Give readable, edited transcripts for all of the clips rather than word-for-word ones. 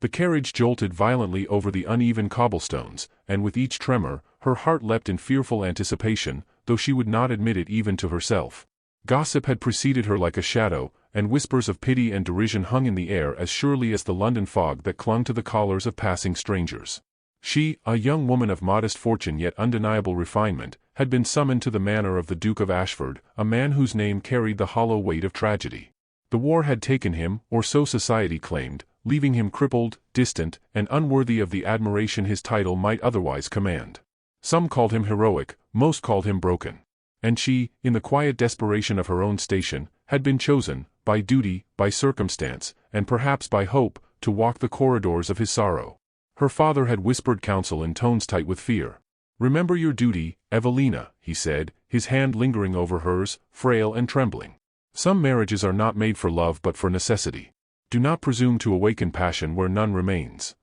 The carriage jolted violently over the uneven cobblestones, and with each tremor, her heart leapt in fearful anticipation, though she would not admit it even to herself. Gossip had preceded her like a shadow, and whispers of pity and derision hung in the air as surely as the London fog that clung to the collars of passing strangers. She, a young woman of modest fortune yet undeniable refinement, had been summoned to the manor of the Duke of Ashford, a man whose name carried the hollow weight of tragedy. The war had taken him, or so society claimed, leaving him crippled, distant, and unworthy of the admiration his title might otherwise command. Some called him heroic, most called him broken. And she, in the quiet desperation of her own station, had been chosen, by duty, by circumstance, and perhaps by hope, to walk the corridors of his sorrow. Her father had whispered counsel in tones tight with fear. "Remember your duty, Evelina," he said, his hand lingering over hers, frail and trembling. "Some marriages are not made for love but for necessity. Do not presume to awaken passion where none remains."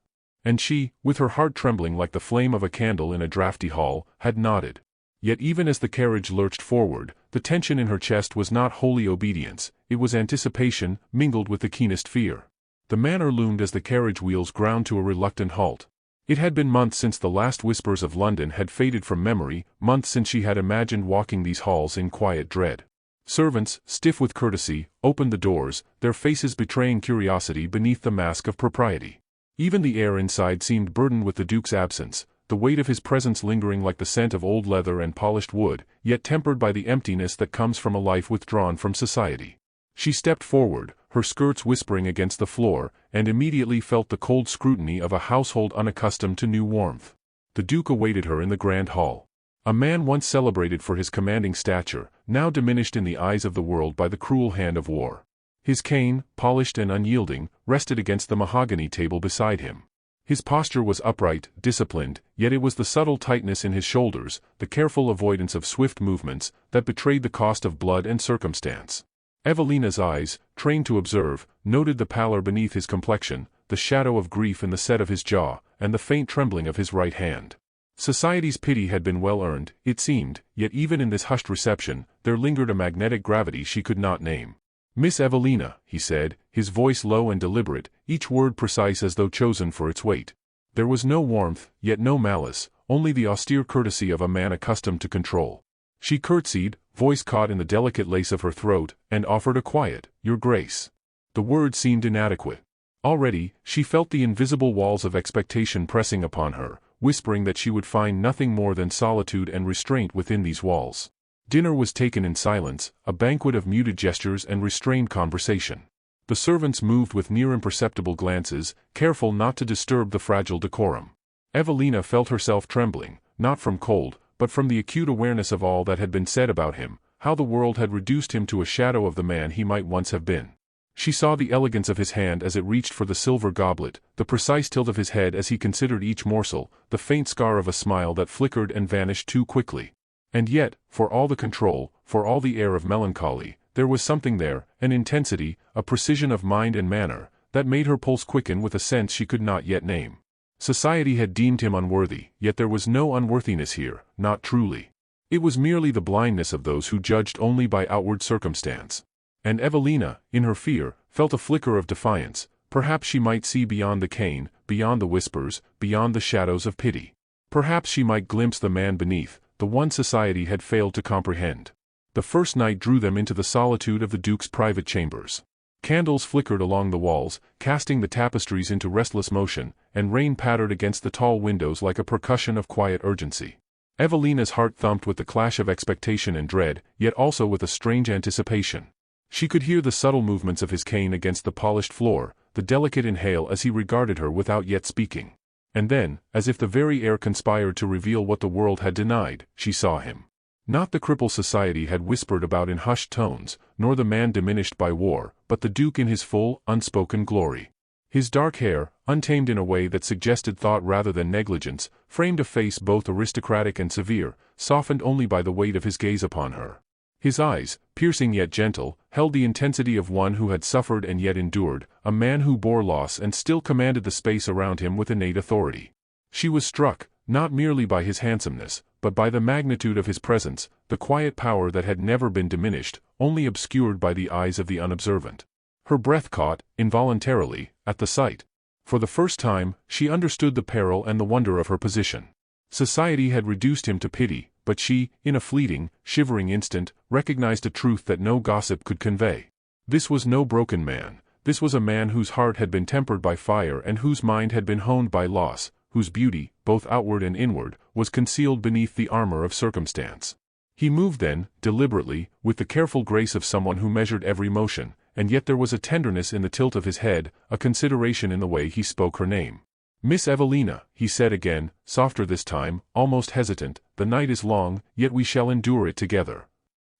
And she, with her heart trembling like the flame of a candle in a draughty hall, had nodded. Yet even as the carriage lurched forward, the tension in her chest was not wholly obedience, it was anticipation, mingled with the keenest fear. The manor loomed as the carriage wheels ground to a reluctant halt. It had been months since the last whispers of London had faded from memory, months since she had imagined walking these halls in quiet dread. Servants, stiff with courtesy, opened the doors, their faces betraying curiosity beneath the mask of propriety. Even the air inside seemed burdened with the Duke's absence, the weight of his presence lingering like the scent of old leather and polished wood, yet tempered by the emptiness that comes from a life withdrawn from society. She stepped forward, her skirts whispering against the floor, and immediately felt the cold scrutiny of a household unaccustomed to new warmth. The Duke awaited her in the grand hall. A man once celebrated for his commanding stature, now diminished in the eyes of the world by the cruel hand of war. His cane, polished and unyielding, rested against the mahogany table beside him. His posture was upright, disciplined, yet it was the subtle tightness in his shoulders, the careful avoidance of swift movements, that betrayed the cost of blood and circumstance. Evelina's eyes, trained to observe, noted the pallor beneath his complexion, the shadow of grief in the set of his jaw, and the faint trembling of his right hand. Society's pity had been well earned, it seemed, yet even in this hushed reception, there lingered a magnetic gravity she could not name. "Miss Evelina," he said, his voice low and deliberate, each word precise as though chosen for its weight. There was no warmth, yet no malice, only the austere courtesy of a man accustomed to control. She curtsied, voice caught in the delicate lace of her throat, and offered a quiet, "Your Grace." The word seemed inadequate. Already, she felt the invisible walls of expectation pressing upon her, whispering that she would find nothing more than solitude and restraint within these walls. Dinner was taken in silence, a banquet of muted gestures and restrained conversation. The servants moved with near imperceptible glances, careful not to disturb the fragile decorum. Evelina felt herself trembling, not from cold, but from the acute awareness of all that had been said about him, how the world had reduced him to a shadow of the man he might once have been. She saw the elegance of his hand as it reached for the silver goblet, the precise tilt of his head as he considered each morsel, the faint scar of a smile that flickered and vanished too quickly. And yet, for all the control, for all the air of melancholy, there was something there, an intensity, a precision of mind and manner, that made her pulse quicken with a sense she could not yet name. Society had deemed him unworthy, yet there was no unworthiness here, not truly. It was merely the blindness of those who judged only by outward circumstance. And Evelina, in her fear, felt a flicker of defiance. Perhaps she might see beyond the cane, beyond the whispers, beyond the shadows of pity. Perhaps she might glimpse the man beneath, the one society had failed to comprehend. The first night drew them into the solitude of the Duke's private chambers. Candles flickered along the walls, casting the tapestries into restless motion, and rain pattered against the tall windows like a percussion of quiet urgency. Evelina's heart thumped with the clash of expectation and dread, yet also with a strange anticipation. She could hear the subtle movements of his cane against the polished floor, the delicate inhale as he regarded her without yet speaking. And then, as if the very air conspired to reveal what the world had denied, she saw him. Not the cripple society had whispered about in hushed tones, nor the man diminished by war, but the Duke in his full, unspoken glory. His dark hair, untamed in a way that suggested thought rather than negligence, framed a face both aristocratic and severe, softened only by the weight of his gaze upon her. His eyes, piercing yet gentle, held the intensity of one who had suffered and yet endured, a man who bore loss and still commanded the space around him with innate authority. She was struck, not merely by his handsomeness, but by the magnitude of his presence, the quiet power that had never been diminished, only obscured by the eyes of the unobservant. Her breath caught, involuntarily, at the sight. For the first time, she understood the peril and the wonder of her position. Society had reduced him to pity, but she, in a fleeting, shivering instant, recognized a truth that no gossip could convey. This was no broken man. This was a man whose heart had been tempered by fire and whose mind had been honed by loss, whose beauty, both outward and inward, was concealed beneath the armor of circumstance. He moved then, deliberately, with the careful grace of someone who measured every motion, and yet there was a tenderness in the tilt of his head, a consideration in the way he spoke her name. "Miss Evelina," he said again, softer this time, almost hesitant, "the night is long, yet we shall endure it together."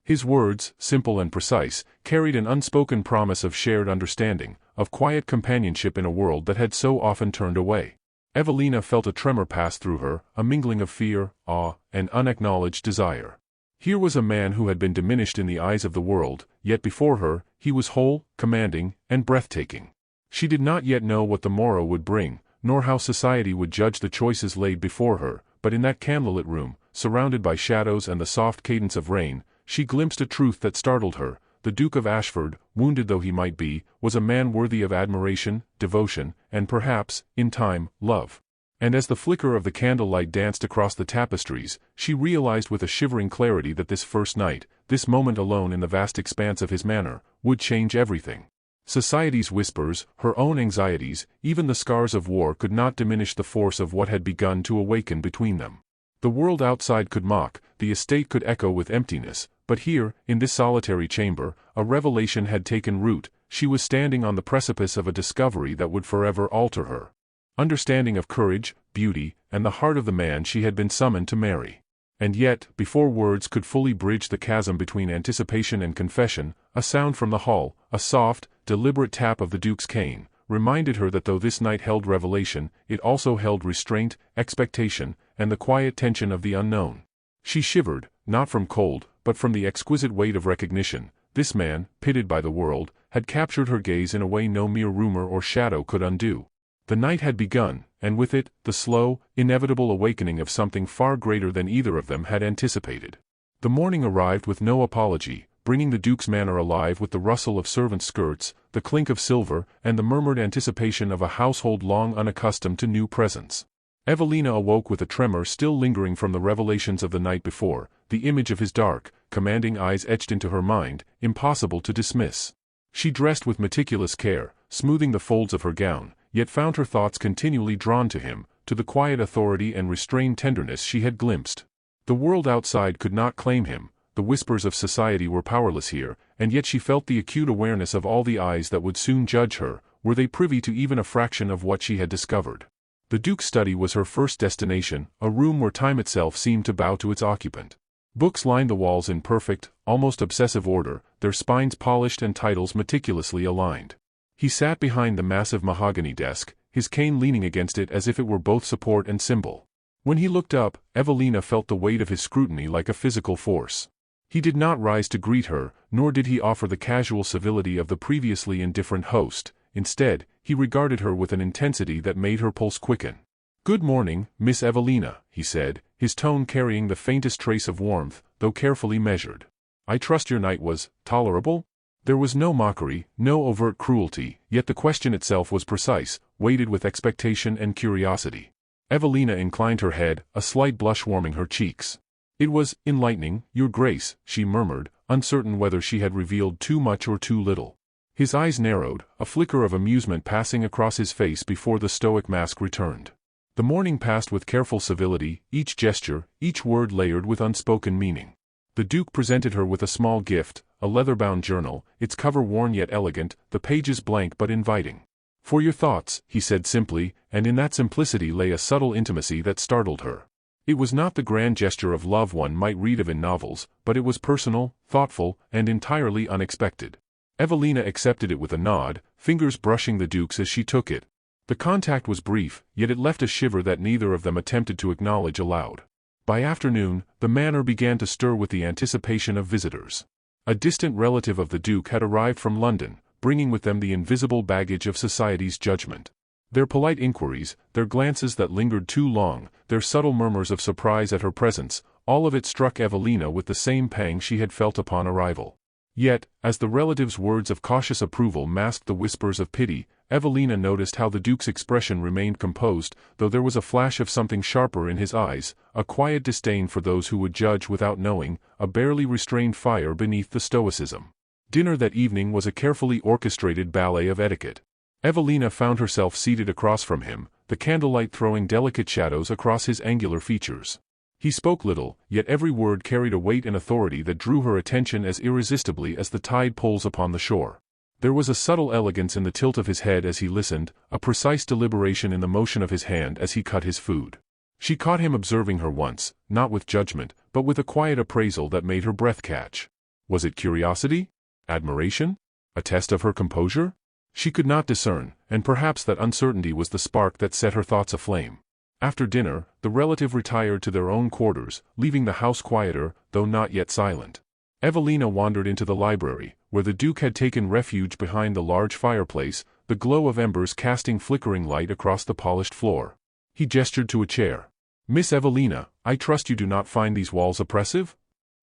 His words, simple and precise, carried an unspoken promise of shared understanding, of quiet companionship in a world that had so often turned away. Evelina felt a tremor pass through her, a mingling of fear, awe, and unacknowledged desire. Here was a man who had been diminished in the eyes of the world, yet before her, he was whole, commanding, and breathtaking. She did not yet know what the morrow would bring, nor how society would judge the choices laid before her, but in that candlelit room, surrounded by shadows and the soft cadence of rain, she glimpsed a truth that startled her. The Duke of Ashford, wounded though he might be, was a man worthy of admiration, devotion, and perhaps, in time, love. And as the flicker of the candlelight danced across the tapestries, she realized with a shivering clarity that this first night, this moment alone in the vast expanse of his manor, would change everything. Society's whispers, her own anxieties, even the scars of war could not diminish the force of what had begun to awaken between them. The world outside could mock, the estate could echo with emptiness, but here, in this solitary chamber, a revelation had taken root. She was standing on the precipice of a discovery that would forever alter her understanding of courage, beauty, and the heart of the man she had been summoned to marry. And yet, before words could fully bridge the chasm between anticipation and confession, a sound from the hall, a soft, deliberate tap of the Duke's cane, reminded her that though this night held revelation, it also held restraint, expectation, and the quiet tension of the unknown. She shivered, not from cold, but from the exquisite weight of recognition. This man, pitied by the world, had captured her gaze in a way no mere rumor or shadow could undo. The night had begun, and with it, the slow, inevitable awakening of something far greater than either of them had anticipated. The morning arrived with no apology, bringing the Duke's manor alive with the rustle of servants' skirts, the clink of silver, and the murmured anticipation of a household long unaccustomed to new presents. Evelina awoke with a tremor still lingering from the revelations of the night before, the image of his dark, commanding eyes etched into her mind, impossible to dismiss. She dressed with meticulous care, smoothing the folds of her gown, yet found her thoughts continually drawn to him, to the quiet authority and restrained tenderness she had glimpsed. The world outside could not claim him, the whispers of society were powerless here, and yet she felt the acute awareness of all the eyes that would soon judge her, were they privy to even a fraction of what she had discovered. The Duke's study was her first destination, a room where time itself seemed to bow to its occupant. Books lined the walls in perfect, almost obsessive order, their spines polished and titles meticulously aligned. He sat behind the massive mahogany desk, his cane leaning against it as if it were both support and symbol. When he looked up, Evelina felt the weight of his scrutiny like a physical force. He did not rise to greet her, nor did he offer the casual civility of the previously indifferent host. Instead, he regarded her with an intensity that made her pulse quicken. "Good morning, Miss Evelina," he said, his tone carrying the faintest trace of warmth, though carefully measured. "I trust your night was tolerable?" There was no mockery, no overt cruelty, yet the question itself was precise, weighted with expectation and curiosity. Evelina inclined her head, a slight blush warming her cheeks. "It was enlightening, Your Grace," she murmured, uncertain whether she had revealed too much or too little. His eyes narrowed, a flicker of amusement passing across his face before the stoic mask returned. The morning passed with careful civility, each gesture, each word layered with unspoken meaning. The Duke presented her with a small gift, a leather-bound journal, its cover worn yet elegant, the pages blank but inviting. "For your thoughts," he said simply, and in that simplicity lay a subtle intimacy that startled her. It was not the grand gesture of love one might read of in novels, but it was personal, thoughtful, and entirely unexpected. Evelina accepted it with a nod, fingers brushing the Duke's as she took it. The contact was brief, yet it left a shiver that neither of them attempted to acknowledge aloud. By afternoon, the manor began to stir with the anticipation of visitors. A distant relative of the Duke had arrived from London, bringing with them the invisible baggage of society's judgment. Their polite inquiries, their glances that lingered too long, their subtle murmurs of surprise at her presence, all of it struck Evelina with the same pang she had felt upon arrival. Yet, as the relatives' words of cautious approval masked the whispers of pity, Evelina noticed how the Duke's expression remained composed, though there was a flash of something sharper in his eyes, a quiet disdain for those who would judge without knowing, a barely restrained fire beneath the stoicism. Dinner that evening was a carefully orchestrated ballet of etiquette. Evelina found herself seated across from him, the candlelight throwing delicate shadows across his angular features. He spoke little, yet every word carried a weight and authority that drew her attention as irresistibly as the tide pulls upon the shore. There was a subtle elegance in the tilt of his head as he listened, a precise deliberation in the motion of his hand as he cut his food. She caught him observing her once, not with judgment, but with a quiet appraisal that made her breath catch. Was it curiosity? Admiration? A test of her composure? She could not discern, and perhaps that uncertainty was the spark that set her thoughts aflame. After dinner, the relative retired to their own quarters, leaving the house quieter, though not yet silent. Evelina wandered into the library, where the Duke had taken refuge behind the large fireplace, the glow of embers casting flickering light across the polished floor. He gestured to a chair. "Miss Evelina, I trust you do not find these walls oppressive?"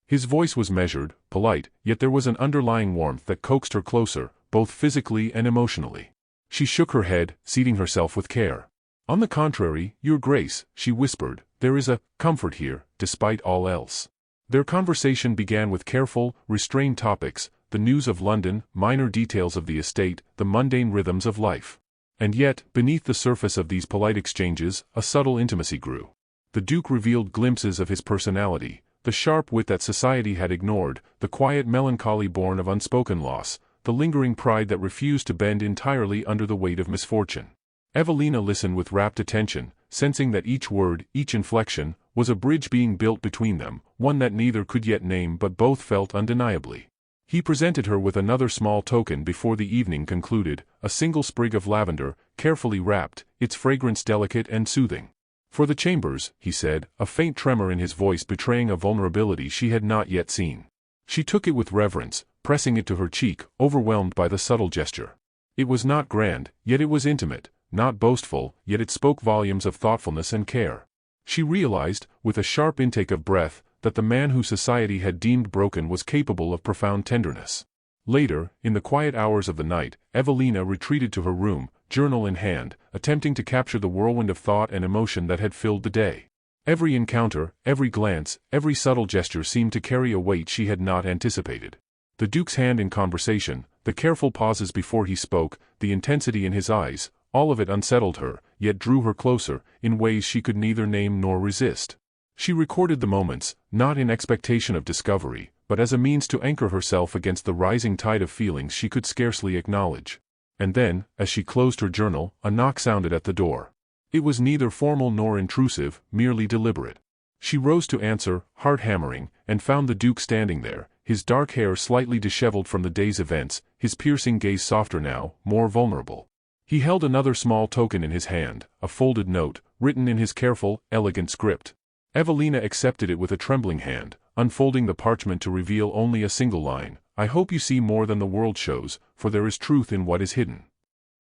His voice was measured, polite, yet there was an underlying warmth that coaxed her closer, both physically and emotionally. She shook her head, seating herself with care. "On the contrary, Your Grace," she whispered, "there is a comfort here, despite all else." Their conversation began with careful, restrained topics, the news of London, minor details of the estate, the mundane rhythms of life. And yet, beneath the surface of these polite exchanges, a subtle intimacy grew. The Duke revealed glimpses of his personality, the sharp wit that society had ignored, the quiet melancholy born of unspoken loss, the lingering pride that refused to bend entirely under the weight of misfortune. Evelina listened with rapt attention, sensing that each word, each inflection, was a bridge being built between them, one that neither could yet name but both felt undeniably. He presented her with another small token before the evening concluded, a single sprig of lavender, carefully wrapped, its fragrance delicate and soothing. "For the chambers," he said, a faint tremor in his voice betraying a vulnerability she had not yet seen. She took it with reverence, pressing it to her cheek, overwhelmed by the subtle gesture. It was not grand, yet it was intimate, not boastful, yet it spoke volumes of thoughtfulness and care. She realized, with a sharp intake of breath, that the man whom society had deemed broken was capable of profound tenderness. Later, in the quiet hours of the night, Evelina retreated to her room, journal in hand, attempting to capture the whirlwind of thought and emotion that had filled the day. Every encounter, every glance, every subtle gesture seemed to carry a weight she had not anticipated. The Duke's hand in conversation, the careful pauses before he spoke, the intensity in his eyes, all of it unsettled her, yet drew her closer, in ways she could neither name nor resist. She recorded the moments, not in expectation of discovery, but as a means to anchor herself against the rising tide of feelings she could scarcely acknowledge. And then, as she closed her journal, a knock sounded at the door. It was neither formal nor intrusive, merely deliberate. She rose to answer, heart hammering, and found the Duke standing there, his dark hair slightly disheveled from the day's events, his piercing gaze softer now, more vulnerable. He held another small token in his hand, a folded note, written in his careful, elegant script. Evelina accepted it with a trembling hand, unfolding the parchment to reveal only a single line: "I hope you see more than the world shows, for there is truth in what is hidden."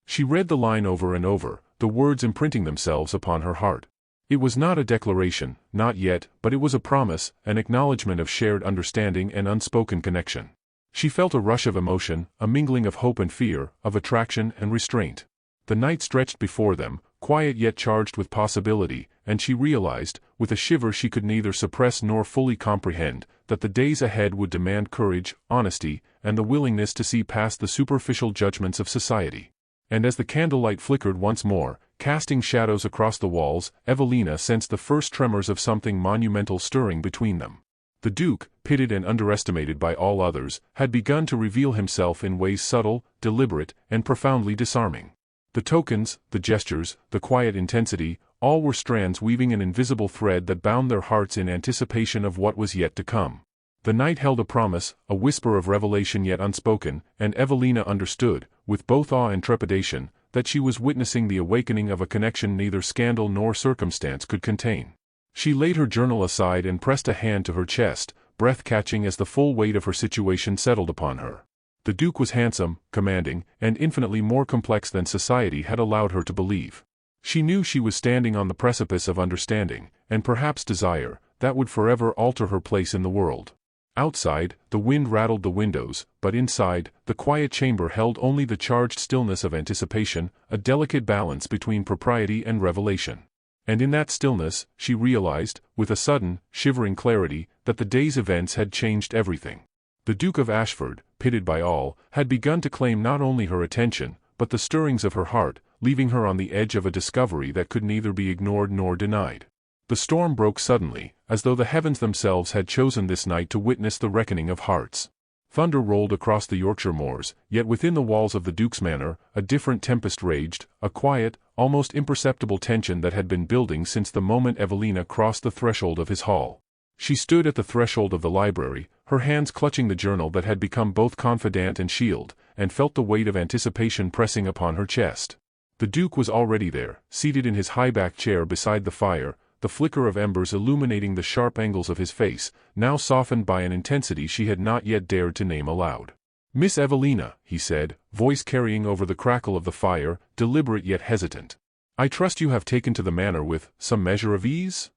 She read the line over and over, the words imprinting themselves upon her heart. It was not a declaration, not yet, but it was a promise, an acknowledgement of shared understanding and unspoken connection. She felt a rush of emotion, a mingling of hope and fear, of attraction and restraint. The night stretched before them, quiet yet charged with possibility, and she realized, with a shiver she could neither suppress nor fully comprehend, that the days ahead would demand courage, honesty, and the willingness to see past the superficial judgments of society. And as the candlelight flickered once more, casting shadows across the walls, Evelina sensed the first tremors of something monumental stirring between them. The Duke, pitied and underestimated by all others, had begun to reveal himself in ways subtle, deliberate, and profoundly disarming. The tokens, the gestures, the quiet intensity, all were strands weaving an invisible thread that bound their hearts in anticipation of what was yet to come. The night held a promise, a whisper of revelation yet unspoken, and Evelina understood, with both awe and trepidation, that she was witnessing the awakening of a connection neither scandal nor circumstance could contain. She laid her journal aside and pressed a hand to her chest, breath catching as the full weight of her situation settled upon her. The Duke was handsome, commanding, and infinitely more complex than society had allowed her to believe. She knew she was standing on the precipice of understanding, and perhaps desire, that would forever alter her place in the world. Outside, the wind rattled the windows, but inside, the quiet chamber held only the charged stillness of anticipation, a delicate balance between propriety and revelation. And in that stillness, she realized, with a sudden, shivering clarity, that the day's events had changed everything. The Duke of Ashford, pitied by all, had begun to claim not only her attention, but the stirrings of her heart, leaving her on the edge of a discovery that could neither be ignored nor denied. The storm broke suddenly, as though the heavens themselves had chosen this night to witness the reckoning of hearts. Thunder rolled across the Yorkshire moors, yet within the walls of the Duke's manor, a different tempest raged, a quiet, almost imperceptible tension that had been building since the moment Evelina crossed the threshold of his hall. She stood at the threshold of the library, her hands clutching the journal that had become both confidant and shield, and felt the weight of anticipation pressing upon her chest. The Duke was already there, seated in his high-backed chair beside the fire, the flicker of embers illuminating the sharp angles of his face, now softened by an intensity she had not yet dared to name aloud. "Miss Evelina," he said, voice carrying over the crackle of the fire, deliberate yet hesitant. "I trust you have taken to the manor with some measure of ease?"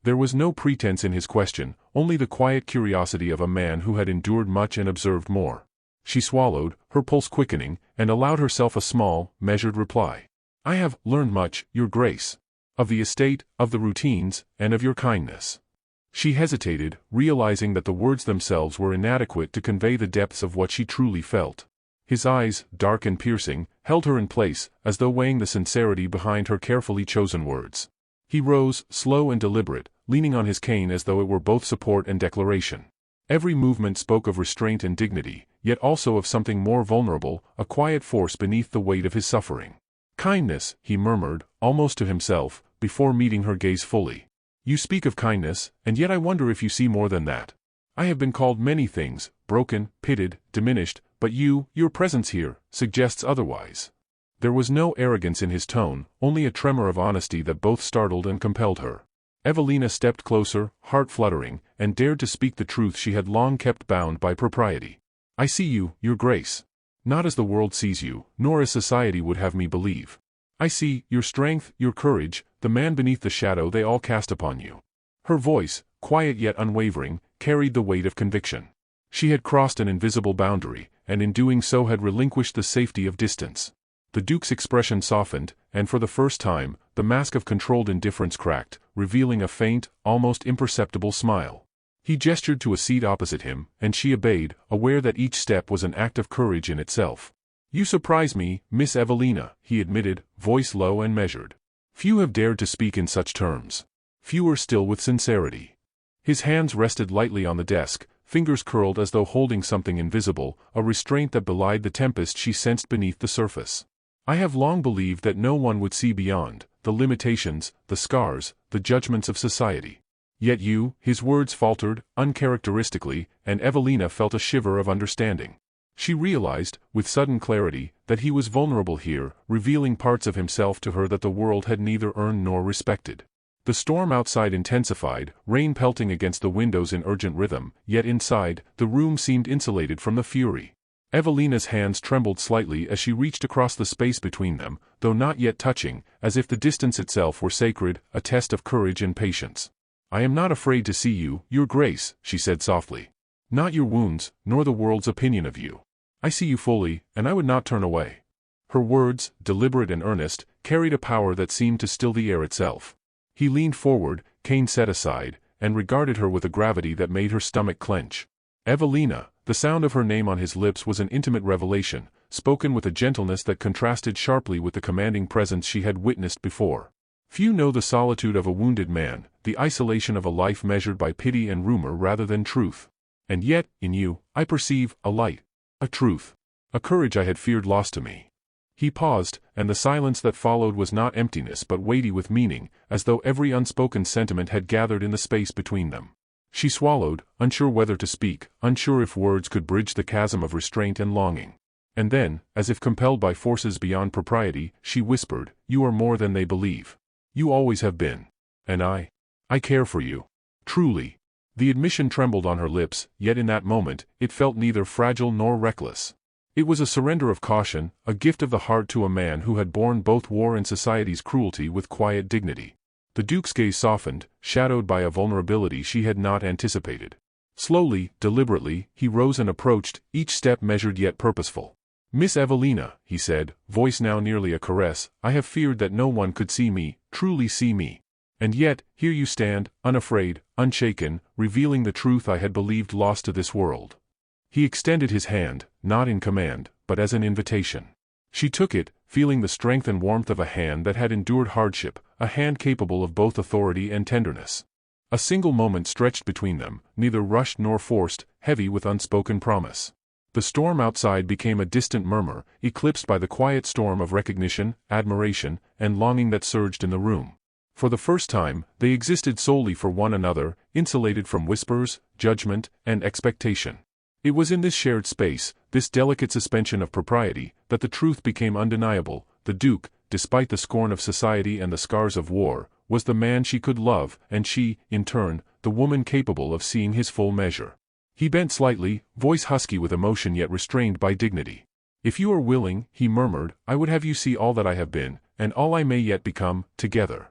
There was no pretense in his question, only the quiet curiosity of a man who had endured much and observed more. She swallowed, her pulse quickening, and allowed herself a small, measured reply. "I have learned much, Your Grace. Of the estate, of the routines, and of your kindness." She hesitated, realizing that the words themselves were inadequate to convey the depths of what she truly felt. His eyes, dark and piercing, held her in place, as though weighing the sincerity behind her carefully chosen words. He rose, slow and deliberate, leaning on his cane as though it were both support and declaration. Every movement spoke of restraint and dignity, yet also of something more vulnerable, a quiet force beneath the weight of his suffering. "Kindness," he murmured, almost to himself, before meeting her gaze fully. "You speak of kindness, and yet I wonder if you see more than that. I have been called many things, broken, pitted, diminished, but your presence here, suggests otherwise." There was no arrogance in his tone, only a tremor of honesty that both startled and compelled her. Evelina stepped closer, heart fluttering, and dared to speak the truth she had long kept bound by propriety. "I see you, Your Grace. Not as the world sees you, nor as society would have me believe. I see your strength, your courage, the man beneath the shadow they all cast upon you." Her voice, quiet yet unwavering, carried the weight of conviction. She had crossed an invisible boundary, and in doing so had relinquished the safety of distance. The Duke's expression softened, and for the first time, the mask of controlled indifference cracked, revealing a faint, almost imperceptible smile. He gestured to a seat opposite him, and she obeyed, aware that each step was an act of courage in itself. "You surprise me, Miss Evelina," he admitted, voice low and measured. "Few have dared to speak in such terms. Fewer still with sincerity." His hands rested lightly on the desk, fingers curled as though holding something invisible, a restraint that belied the tempest she sensed beneath the surface. "I have long believed that no one would see beyond the limitations, the scars, the judgments of society. Yet you," his words faltered, uncharacteristically, and Evelina felt a shiver of understanding. She realized, with sudden clarity, that he was vulnerable here, revealing parts of himself to her that the world had neither earned nor respected. The storm outside intensified, rain pelting against the windows in urgent rhythm, yet inside, the room seemed insulated from the fury. Evelina's hands trembled slightly as she reached across the space between them, though not yet touching, as if the distance itself were sacred, a test of courage and patience. "I am not afraid to see you, Your Grace," she said softly. "Not your wounds, nor the world's opinion of you. I see you fully, and I would not turn away." Her words, deliberate and earnest, carried a power that seemed to still the air itself. He leaned forward, cane set aside, and regarded her with a gravity that made her stomach clench. "Evelina," the sound of her name on his lips was an intimate revelation, spoken with a gentleness that contrasted sharply with the commanding presence she had witnessed before. Few know the solitude of a wounded man, the isolation of a life measured by pity and rumor rather than truth. And yet, in you, I perceive a light, a truth, a courage I had feared lost to me. He paused, and the silence that followed was not emptiness but weighty with meaning, as though every unspoken sentiment had gathered in the space between them. She swallowed, unsure whether to speak, unsure if words could bridge the chasm of restraint and longing. And then, as if compelled by forces beyond propriety, she whispered, "You are more than they believe. You always have been. And I care for you. Truly." The admission trembled on her lips, yet in that moment, it felt neither fragile nor reckless. It was a surrender of caution, a gift of the heart to a man who had borne both war and society's cruelty with quiet dignity. The Duke's gaze softened, shadowed by a vulnerability she had not anticipated. Slowly, deliberately, he rose and approached, each step measured yet purposeful. "Miss Evelina," he said, voice now nearly a caress, "I have feared that no one could see me, truly see me. And yet, here you stand, unafraid, unshaken, revealing the truth I had believed lost to this world." He extended his hand, not in command, but as an invitation. She took it, feeling the strength and warmth of a hand that had endured hardship, a hand capable of both authority and tenderness. A single moment stretched between them, neither rushed nor forced, heavy with unspoken promise. The storm outside became a distant murmur, eclipsed by the quiet storm of recognition, admiration, and longing that surged in the room. For the first time, they existed solely for one another, insulated from whispers, judgment, and expectation. It was in this shared space, this delicate suspension of propriety, that the truth became undeniable. The Duke, despite the scorn of society and the scars of war, was the man she could love, and she, in turn, the woman capable of seeing his full measure. He bent slightly, voice husky with emotion yet restrained by dignity. "If you are willing," he murmured, "I would have you see all that I have been, and all I may yet become, together."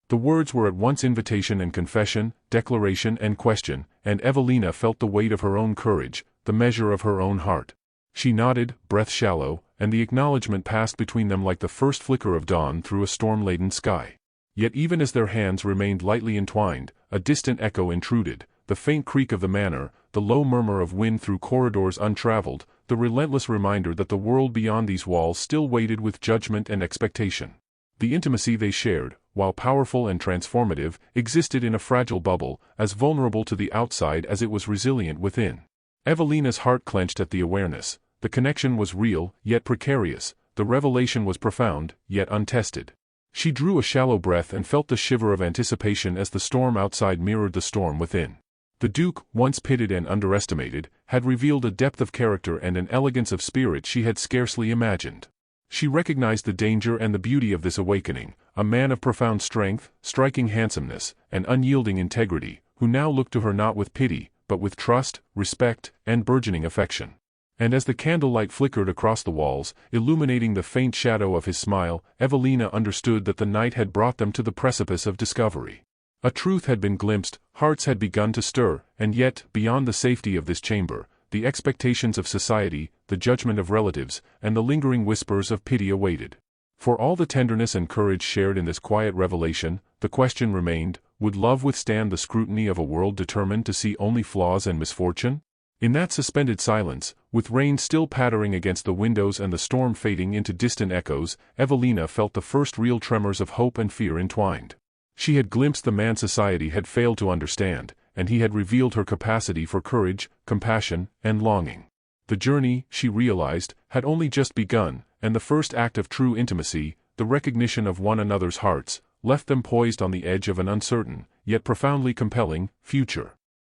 The words were at once invitation and confession, declaration and question, and Evelina felt the weight of her own courage, the measure of her own heart. She nodded, breath shallow, and the acknowledgment passed between them like the first flicker of dawn through a storm-laden sky. Yet even as their hands remained lightly entwined, a distant echo intruded, the faint creak of the manor, the low murmur of wind through corridors untraveled, the relentless reminder that the world beyond these walls still waited with judgment and expectation. The intimacy they shared, while powerful and transformative, existed in a fragile bubble, as vulnerable to the outside as it was resilient within. Evelina's heart clenched at the awareness. The connection was real, yet precarious. The revelation was profound, yet untested. She drew a shallow breath and felt the shiver of anticipation as the storm outside mirrored the storm within. The Duke, once pitied and underestimated, had revealed a depth of character and an elegance of spirit she had scarcely imagined. She recognized the danger and the beauty of this awakening, a man of profound strength, striking handsomeness, and unyielding integrity, who now looked to her not with pity, but with trust, respect, and burgeoning affection. And as the candlelight flickered across the walls, illuminating the faint shadow of his smile, Evelina understood that the night had brought them to the precipice of discovery. A truth had been glimpsed, hearts had begun to stir, and yet, beyond the safety of this chamber, the expectations of society, the judgment of relatives, and the lingering whispers of pity awaited. For all the tenderness and courage shared in this quiet revelation, the question remained, would love withstand the scrutiny of a world determined to see only flaws and misfortune? In that suspended silence, with rain still pattering against the windows and the storm fading into distant echoes, Evelina felt the first real tremors of hope and fear entwined. She had glimpsed the man society had failed to understand, and he had revealed her capacity for courage, compassion, and longing. The journey, she realized, had only just begun, and the first act of true intimacy, the recognition of one another's hearts, left them poised on the edge of an uncertain, yet profoundly compelling, future.